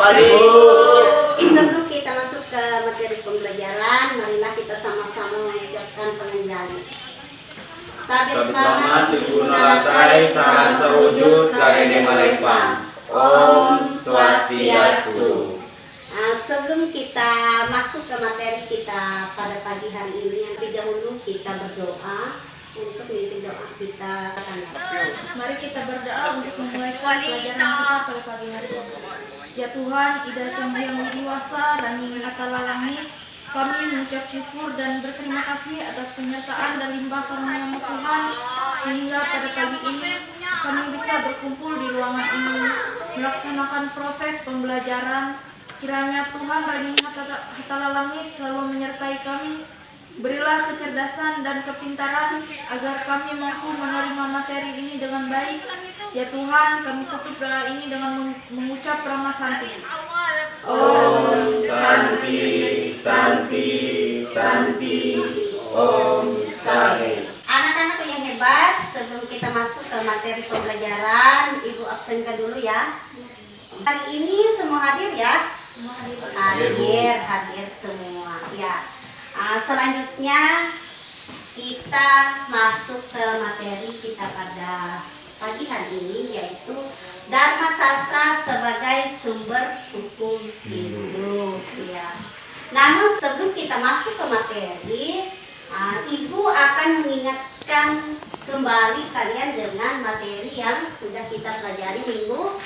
Pagi Bu. Sebelum kita masuk ke materi pembelajaran, marilah kita sama-sama mengucapkan pengenjali. Kami selamat digunalatai saran sewujud karene malaipan. Om Swastiastu. Sebelum kita masuk ke materi kita pada pagi hari ini, yang dahulu kita berdoa untuk mengikuti doa kita. Mari kita berdoa untuk memulai pelajaran kita pada pagi hari ini. Ya Tuhan, Ida Sang Hyang Widiwasa, Rani Natala Langit, kami mengucap syukur dan berterima kasih atas penyertaan dan limpah karunia Tuhan, sehingga pada pagi ini kami bisa berkumpul di ruangan ini, melaksanakan proses pembelajaran. Kiranya Tuhan Rani Natala Langit selalu menyertai kami. Berilah kecerdasan dan kepintaran agar kami mampu menerima materi ini dengan baik. Ya Tuhan, kami tutup doa ini dengan mengucap Rama Santi. Om Santi, Santi, Santi. Om Santi. Anak-anak yang hebat, sebelum kita masuk ke materi pembelajaran, Ibu absenkan dulu ya. Hari ini semua hadir ya? Hadir semua ya. Selanjutnya kita masuk ke materi kita pada pagi hari ini, yaitu Dharma Sastra sebagai sumber hukum hidup ya. Namun sebelum kita masuk ke materi, Ibu akan mengingatkan kembali kalian dengan materi yang sudah kita pelajari minggu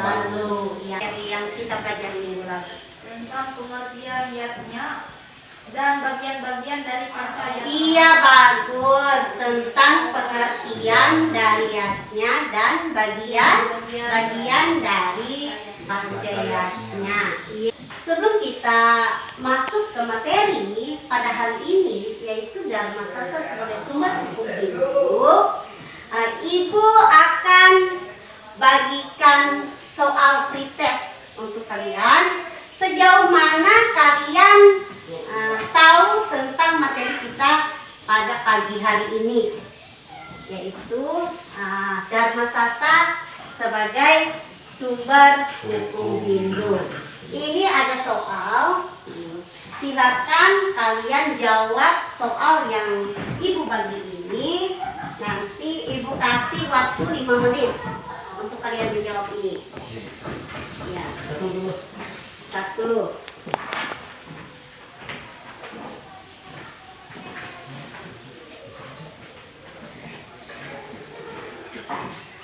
lalu ya. Materi yang kita pelajari minggu lalu Tentang pengertian yatnya dan bagian-bagian dari panca yatnya. Iya, bagus. Tentang pengertian dari yatnya dan bagian dari panca yatnya. Sebelum kita masuk ke materi pada hari ini, yaitu Dharma Sastra sebagai sumber hukum hidup, Ibu akan bagikan soal pretest untuk kalian. Sejauh mana kalian tahu tentang materi kita pada pagi hari ini, yaitu Dharma Sastra sebagai sumber hukum hidup. Ini ada soal, silakan kalian jawab soal yang Ibu bagi ini. Nanti Ibu kasih waktu 5 menit untuk kalian menjawab ini ya. 1.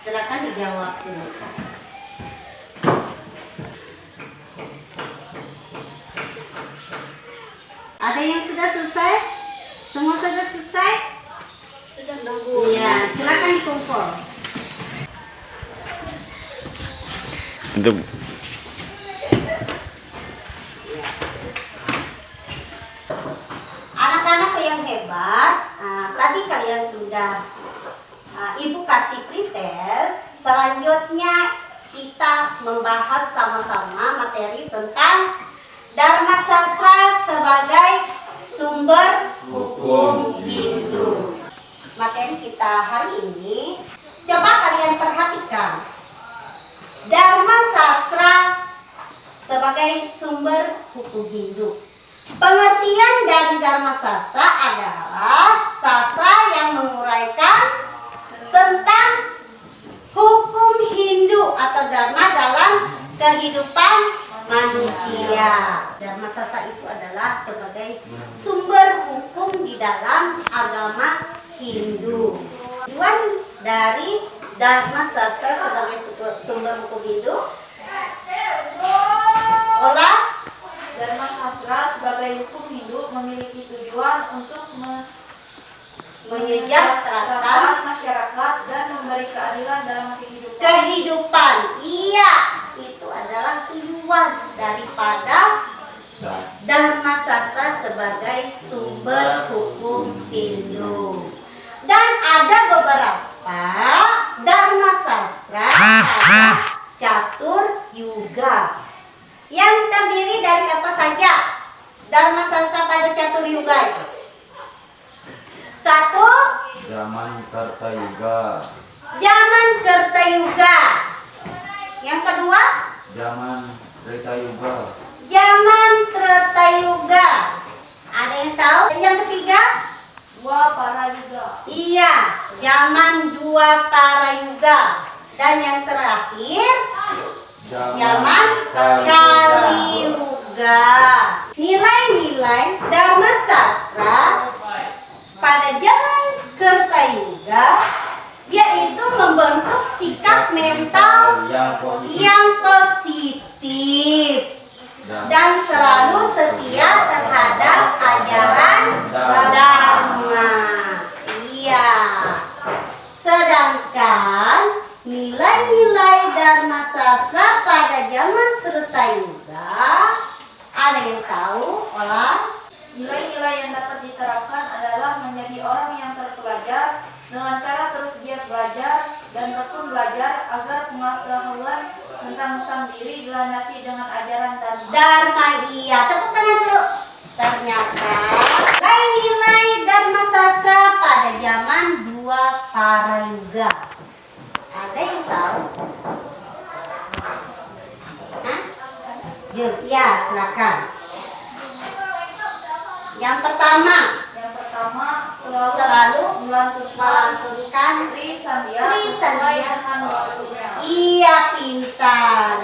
Silakan dijawab dulu. Ada yang sudah selesai? Semua sudah selesai? Sudah Bu. Iya, silakan dikumpul. Untuk Anak-anak yang hebat, tadi kalian sudah Ibu kasih pretest. Selanjutnya kita membahas sama-sama materi tentang Dharma Sastra sebagai sumber hukum hidup. Materi kita hari ini, coba kalian perhatikan. Dharma Sastra sebagai sumber hukum hidup. Pengertian dari Dharma Sastra adalah sastra yang menguraikan tentang hukum hidup atau dharma dalam kehidupan manusia. Dharma Sastra itu adalah sebagai sumber hukum di dalam agama Hindu. Tujuan dari Dharma Sastra sebagai sumber hukum hidup, olah. Dharma Sastra sebagai hukum hidup memiliki tujuan untuk menyejahterakan masyarakat dan memberi keadilan dalam kehidupan. Iya, itu adalah tujuan daripada Dharma Sastra sebagai sumber hukum hidup. Dan ada beberapa Dharma Sastra catur yuga yang terdiri dari apa saja? Dharma Sastra pada catur yuga itu. 1. Zaman Kartayuga. Zaman Kertayuga. Yang kedua? Zaman Treta Yuga. Zaman Treta Yuga. Ada yang tahu? Yang ketiga? Dua para juga. Iya, zaman dua para yuga. Dan yang terakhir, zaman Kali Yuga. Nilai-nilai Dharma Sastra pada zaman Treta Yuga yaitu membentuk sikap mental yang positif dan selalu setia terhadap ajaran Dharma. Iya. Sedangkan nilai-nilai Dharma Sastra pada zaman Treta Yuga, ada yang tahu? Olah. Nilai-nilai yang dapat diterapkan adalah menjadi orang yang terpelajar dengan cara terus giat belajar dan tekun belajar agar pengetahuan tentang sang diri dilandasi dengan ajaran Dharma. Dharma, iya. Tepuk tangan dulu. Ternyata nilai-nilai Dharma Sastra pada zaman dua para yuga. Ada yang tahu? Hah? Ya, silakan. Yang pertama, selalu melantunkan Tri Sandia Tri sesuai Sandia. dengan waktunya. Iya, pintar.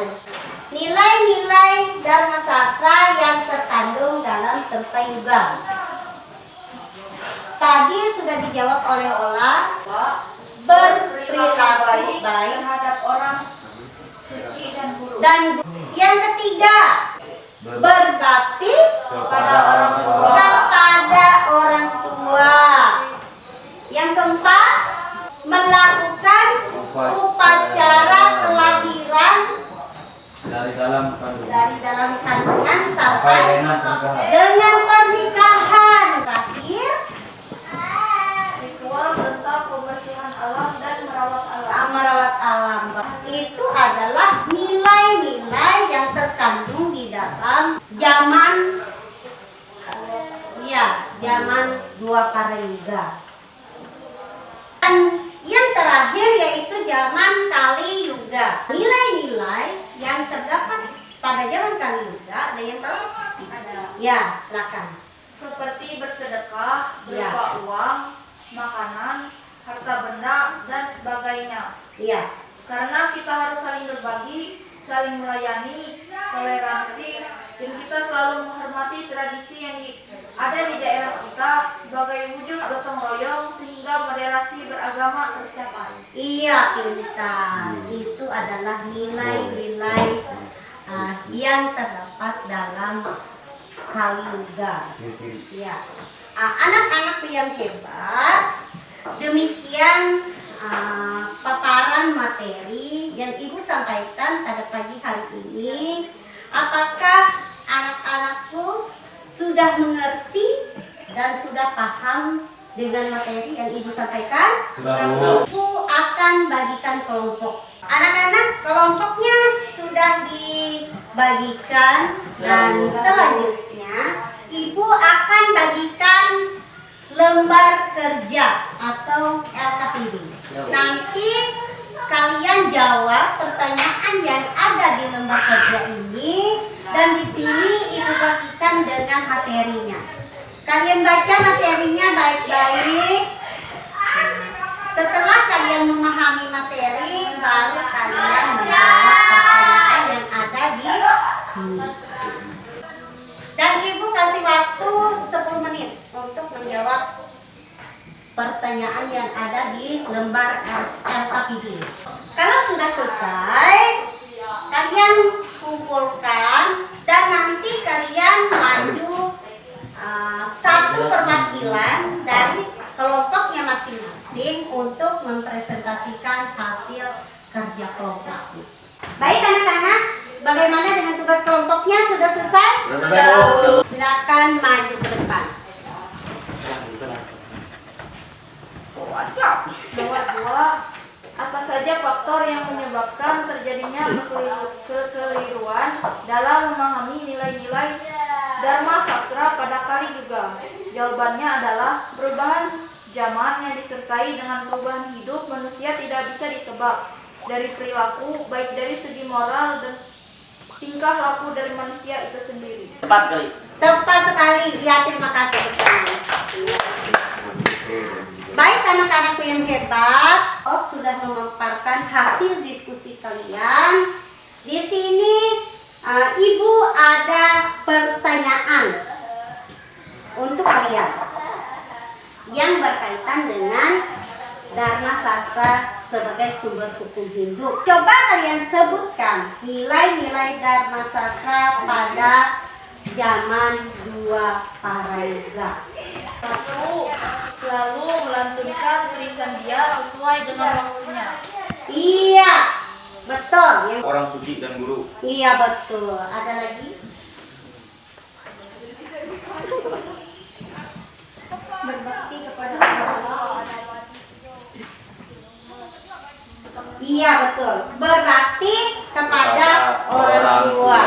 Nilai-nilai Dharma Sastra yang terkandung dalam Treta Yuga. Tadi sudah dijawab oleh Ola. Berperilaku baik terhadap orang suci dan buruk. dan yang ketiga, berbakti Kepada orang tua. kepada orang tua. Yang keempat, melakukan upacara kelahiran dari dalam kandungan sampai dengan pernikahan. dengan pernikahan. Terakhir, Ritual tentang kebersihan alam dan merawat alam. merawat alam. Itu adalah nilai-nilai yang terkandung di dalam zaman dua para yuga. Dan yang terakhir yaitu zaman Kali Yuga. Nilai-nilai yang terdapat pada zaman Kali Yuga, ada yang tahu? Ya, silakan. Seperti bersedekah, berupa Ya. uang, makanan, harta benda, dan sebagainya. Iya. Karena kita harus saling berbagi, saling melayani, toleransi, dan kita selalu menghormati tradisi yang ada di daerah kita sebagai wujud gotong royong sehingga moderasi beragama tercapai. Iya, pintar. Itu adalah nilai-nilai yang terdapat dalam Kali Yuga. Ya, anak-anak yang hebat, demikian paparan materi yang Ibu sampaikan pada pagi hari ini. Apakah anak-anakku sudah mengerti dan sudah paham dengan materi yang Ibu sampaikan? Sudah. Ibu akan bagikan kelompok. Anak-anak, kelompoknya sudah dibagikan dan selanjutnya Ibu akan bagikan lembar kerja atau LKPD. Nanti kalian jawab pertanyaan yang ada di lembar kerja ini dan di sini Ibu bagikan dengan materinya. Kalian baca materinya baik-baik. Setelah kalian memahami materi, baru kalian menjawab pertanyaan yang ada di sini. Dan Ibu kasih waktu 10 menit untuk menjawab pertanyaan yang ada di lembar LKPD. Kalau sudah selesai, kalian kumpulkan dan nanti kalian maju satu perwakilan dari kelompoknya masing-masing untuk mempresentasikan hasil kerja kelompoknya. Baik anak-anak, bagaimana dengan tugas kelompoknya? Sudah selesai? Sudah, Bu. Silakan maju ke depan. Nomor 2, apa saja faktor yang menyebabkan terjadinya kekeliruan dalam memahami nilai-nilai Dharma Sastra pada Kali Yuga? Jawabannya adalah perubahan zaman yang disertai dengan perubahan hidup manusia tidak bisa ditebak dari perilaku, baik dari segi moral dan tingkah laku dari manusia itu sendiri. Tepat sekali. Tepat sekali. Ya, terima kasih sekali. Baik anak-anakku yang hebat, sudah memaparkan hasil diskusi kalian. Di sini Ibu ada pertanyaan untuk kalian yang berkaitan dengan Dharma Sastra sebagai sumber hukum hidup. Coba kalian sebutkan nilai-nilai Dharma Sastra pada zaman dua Parayuga. Satu, selalu melantunkan tulisan dia sesuai dengan waktunya. Iya, betul. Yang Orang suci dan guru. iya betul. Ada lagi? Berbakti kepada Allah. Iya betul. Berbakti kepada orang tua.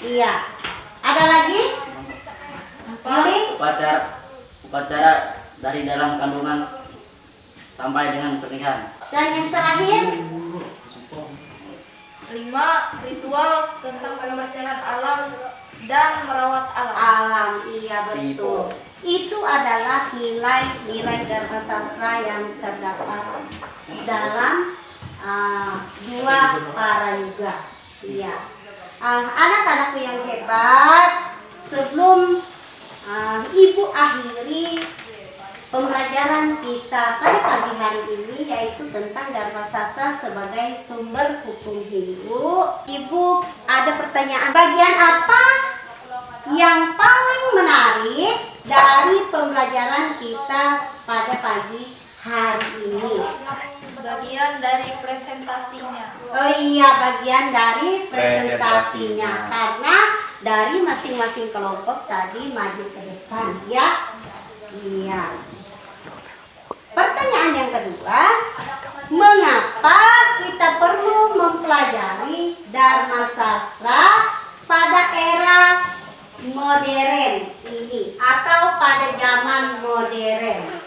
Iya. Ada lagi? Yuli? Upacara dari dalam kandungan sampai dengan pernikahan. Dan yang terakhir? 5, ritual tentang pembersihan alam dan merawat alam. Alam, iya betul. Itu adalah nilai-nilai Dharma Sastra yang terdapat dalam dua Parayuga. Iya. Anak-anakku yang hebat, sebelum Ibu akhiri pembelajaran kita pada pagi hari ini, yaitu tentang Dharma Sastra sebagai sumber hukum hidup. Ibu ada pertanyaan, bagian apa yang paling menarik dari pembelajaran kita pada pagi hari ini? Bagian dari presentasinya. Oh iya, bagian dari presentasinya. Karena dari masing-masing kelompok tadi maju ke depan, ya. Iya. Pertanyaan yang kedua, mengapa kita perlu mempelajari Dharma Sastra pada era modern ini atau pada zaman modern?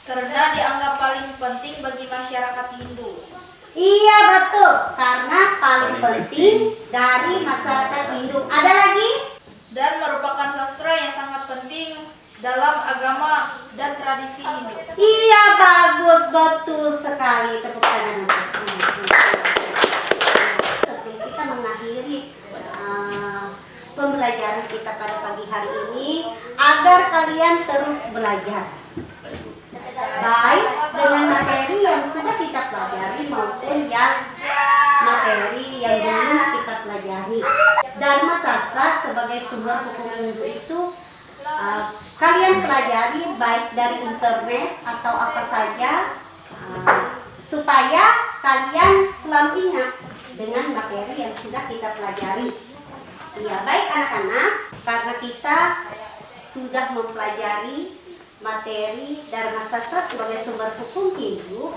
Karena dianggap paling penting bagi masyarakat Hindu. Iya betul, karena paling penting dari masyarakat Hindu. Ada lagi? Dan merupakan sastra yang sangat penting dalam agama dan tradisi Hindu. Iya bagus, betul sekali. Tepuk tangan untuk sebelum kita mengakhiri pembelajaran kita pada pagi hari ini, agar kalian terus belajar, baik dengan materi yang sudah kita pelajari maupun yang materi yang belum kita pelajari. Dharma Sastra sebagai sumber hukum hidup itu kalian pelajari baik dari internet atau apa saja, supaya kalian selalu ingat dengan materi yang sudah kita pelajari. Ya, baik anak-anak, karena kita sudah mempelajari materi Dharma Sastra sebagai sumber hukum hidup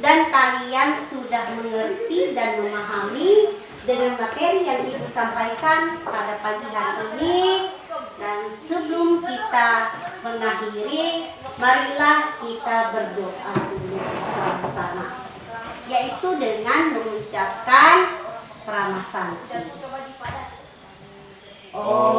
dan kalian sudah mengerti dan memahami dengan materi yang Ibu sampaikan pada pagi hari ini. Dan sebelum kita mengakhiri, marilah kita berdoa dulu bersama-sama, yaitu dengan mengucapkan Prama Santi. Om